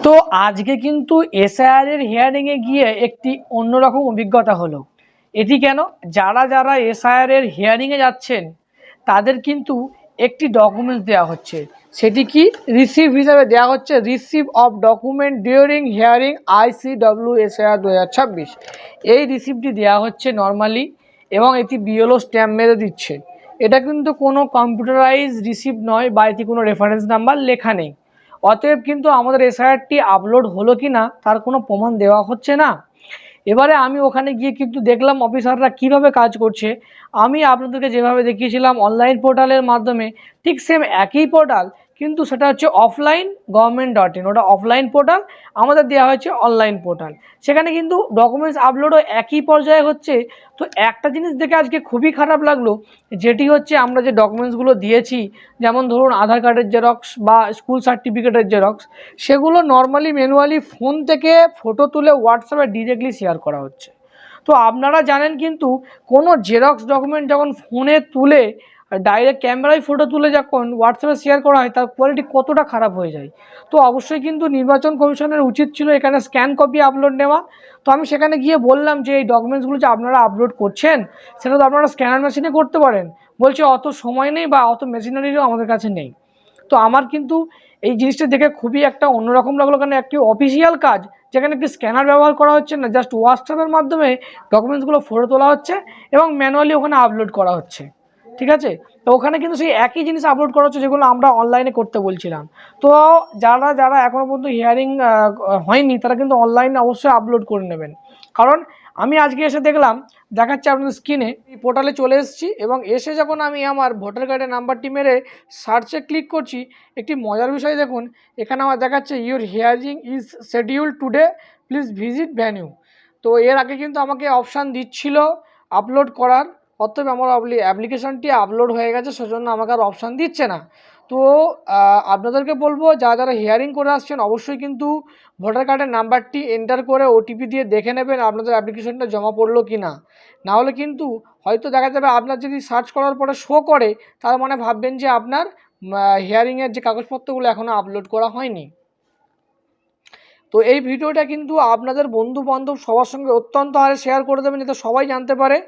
তো আজকে কিন্তু এসআইআর এর হিয়ারিং এ গিয়ে একটি অন্যরকম অভিজ্ঞতা হলো। এটি কেন? যারা যারা এসআইআর এর হিয়ারিং এ যাচ্ছেন তাদের কিন্তু একটি ডকুমেন্টস দেওয়া হচ্ছে। সেটি কি? রিসিভ হিসাবে দেওয়া হচ্ছে, receive of document during hearing ICW SIR 2026। এই রিসিপ্টটি দেওয়া হচ্ছে নর্মালি, এবং এটি বিএলও স্ট্যাম্প মেরে দিচ্ছে। এটা কিন্তু কোনো কম্পিউটারাইজ রিসিপ্ট নয় বা এটি কোনো রেফারেন্স নাম্বার লেখা নেই। অতএব কিন্তু আমাদের এসআইআরটি আপলোড হলো কি না তার কোনো প্রমাণ দেওয়া হচ্ছে না। এবারে আমি ওখানে গিয়ে কিন্তু দেখলাম অফিসাররা কিভাবে কাজ করছে। আমি আপনাদেরকে যেভাবে দেখিয়েছিলাম অনলাইন পোর্টালের মাধ্যমে, ঠিক সেম একই পোর্টাল, কিন্তু সেটা হচ্ছে অফলাইন government.in, ওটা অফলাইন পোর্টাল, আমাদের দেওয়া হয়েছে অনলাইন পোর্টাল। সেখানে কিন্তু ডকুমেন্টস আপলোডও একই পর্যায়ে হচ্ছে। তো একটা জিনিস দেখে আজকে খুবই খারাপ লাগলো, যেটি হচ্ছে আমরা যে ডকুমেন্টসগুলো দিয়েছি, যেমন ধরুন আধার কার্ডের জেরক্স বা স্কুল সার্টিফিকেটের জেরক্স, সেগুলো নর্মালি ম্যানুয়ালি ফোন থেকে ফটো তুলে হোয়াটসঅ্যাপে ডিরেক্টলি শেয়ার করা হচ্ছে। তো আপনারা জানেন কিন্তু কোনো জেরক্স ডকুমেন্ট যখন ফোনে তুলে ডাইরেক্ট ক্যামেরায় ফটো তুলে যখন হোয়াটসঅ্যাপে শেয়ার করা হয় তার কোয়ালিটি কতটা খারাপ হয়ে যায়। তো অবশ্যই কিন্তু নির্বাচন কমিশনের উচিত ছিল এখানে স্ক্যান কপি আপলোড নেওয়া। তো আমি সেখানে গিয়ে বললাম যে এই ডকুমেন্টসগুলো যে আপনারা আপলোড করছেন সেটা তো আপনারা স্ক্যানার মেশিনে করতে পারেন। বলছে অত সময় নেই বা অত মেশিনারিও আমাদের কাছে নেই। তো আমার কিন্তু এই জিনিসটা দেখে খুবই একটা অন্যরকম লাগলো, কারণ একটি অফিসিয়াল কাজ যেখানে একটি স্ক্যানার ব্যবহার করা হচ্ছে না, জাস্ট হোয়াটসঅ্যাপের মাধ্যমে ডকুমেন্টসগুলো ফটো তোলা হচ্ছে এবং ম্যানুয়ালি ওখানে আপলোড করা হচ্ছে। ঠিক আছে? তো ওখানে কিন্তু সেই একই জিনিস আপলোড করা হচ্ছে যেগুলো আমরা অনলাইনে করতে বলছিলাম। তো যারা যারা এখনও পর্যন্ত হিয়ারিং হয়নি তারা কিন্তু অনলাইনে অবশ্যই আপলোড করে নেবেন। কারণ আমি আজকে এসে দেখলাম, দেখাচ্ছে আপনাদের স্ক্রিনে, পোর্টালে চলে এসেছি এবং এসে যখন আমি আমার ভোটার কার্ডের নাম্বারটি মেরে সার্চে ক্লিক করছি, একটি মজার বিষয় দেখুন, এখানে আমার দেখাচ্ছে your hearing is schedule today, please visit venue. তো এর আগে কিন্তু আমাকে অপশান দিচ্ছিল আপলোড করার, অতএব আমার অ্যাপ্লিকেশনটি আপলোড হয়ে গেছে, সেজন্য আমাকে আর অপশান দিচ্ছে না। তো আপনাদেরকে বলবো যারা যারা হিয়ারিং করে আসছেন অবশ্যই কিন্তু ভোটার কার্ডের নাম্বারটি এন্টার করে ওটিপি দিয়ে দেখে নেবেন আপনাদের অ্যাপ্লিকেশনটা জমা পড়লো কি না। নাহলে কিন্তু হয়তো দেখা যাবে আপনার যদি সার্চ করার পরে শো করে, তার মানে ভাববেন যে আপনার হিয়ারিংয়ের যে কাগজপত্রগুলো এখনও আপলোড করা হয়নি। তো এই ভিডিওটা কিন্তু আপনাদের বন্ধু বান্ধব সবার সঙ্গে অত্যন্ত হারে শেয়ার করে দেবেন, যাতে সবাই জানতে পারে